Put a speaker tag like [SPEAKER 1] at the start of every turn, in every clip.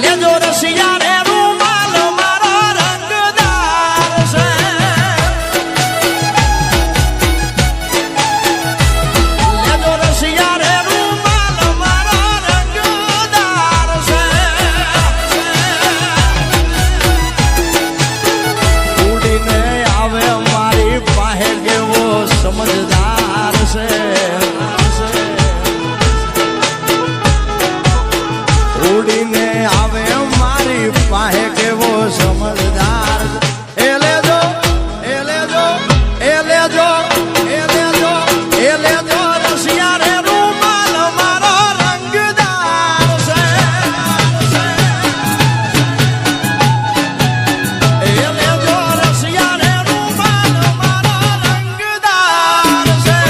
[SPEAKER 1] લેજો રસિયા રે રૂમાલ મારો રંગદાર છે લેજો રસિયા રે રૂમાલ મારો રંગદાર છે ઉડીને આવે મારી પાસે કેવો સમજદાર છે ઉડીને આવે મારી પાસે કેવો સમજદાર એ લેજો એ લેજો એ લેજો એ લેજો એ લેજો રસિયા રે રૂમાલ મારો રંગદાર છે એ લેજો રસિયા રે રૂમાલ મારો રંગદાર છે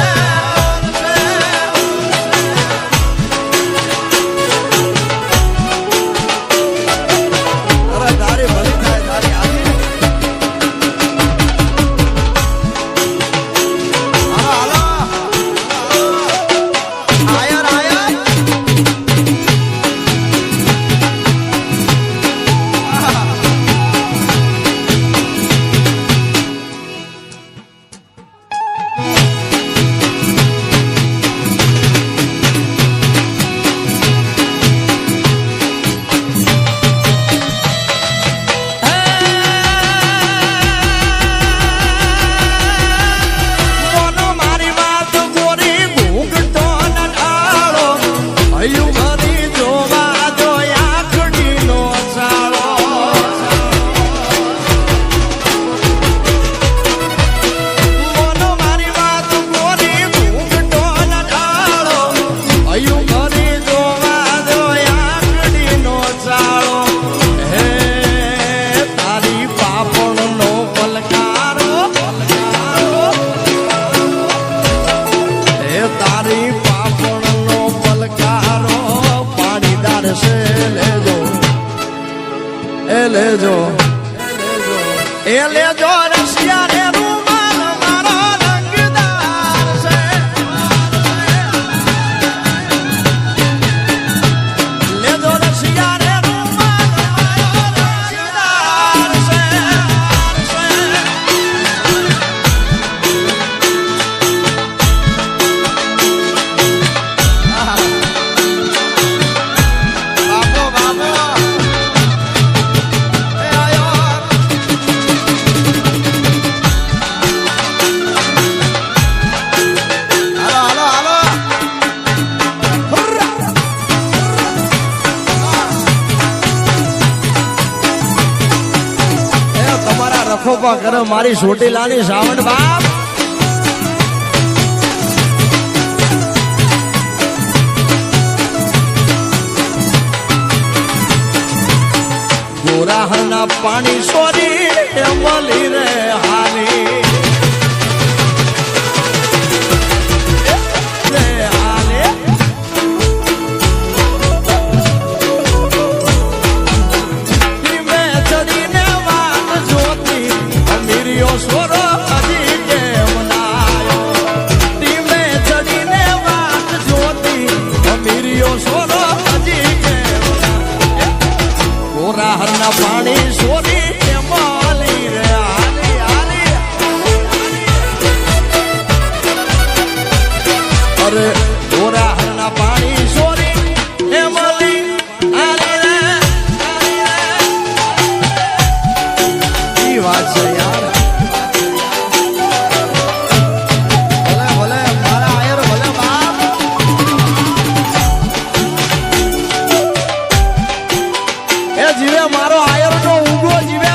[SPEAKER 1] લેજો એ લેજો રસિયા રે રૂમાલ મારો રંગદાર છે લેજો રસિયા રે રૂમાલ મારો રંગદાર છે રખોપા કરે મારી ચોટીલાની સાવણ બાપ ગોરાહના પાણી સોરી મળી રે હાલી સોરો હજી કેમ નાયો ધીમે ચડીને વાત જોતી અમીરિયો સોરો હજી કેમ ગોરાહના પાણી સોરી માલી રે હાલી હાલી અરે ગોરાહના પાણી સોરી માલી હાલી રે ઈ વાત છે યાર જીવે મારો આયર નો ઊંઘો જીવે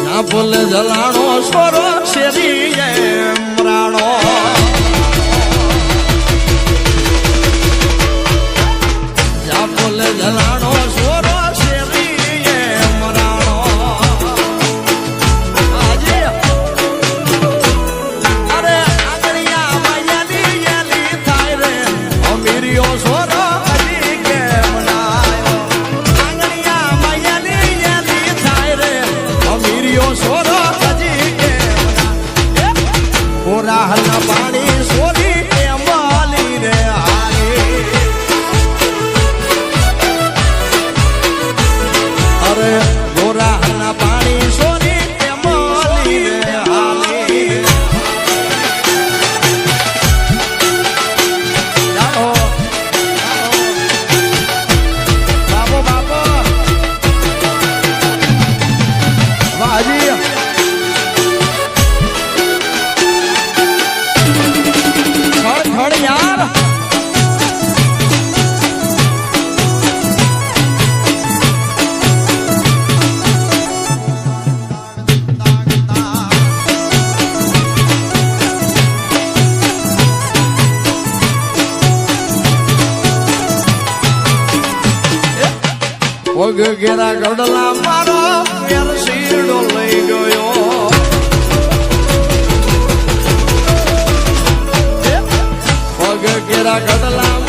[SPEAKER 1] ના ફૂલ જલાણો સોરો શેરી રાણો જલાણો સોરો શેરી મરાણો આજે અરે આગળિયા માયાની યેલી થાય રે પગ ઘેરા ગડલા મારો ઘેર શીડો લઈ ગયો પગ ઘેરા ગડલા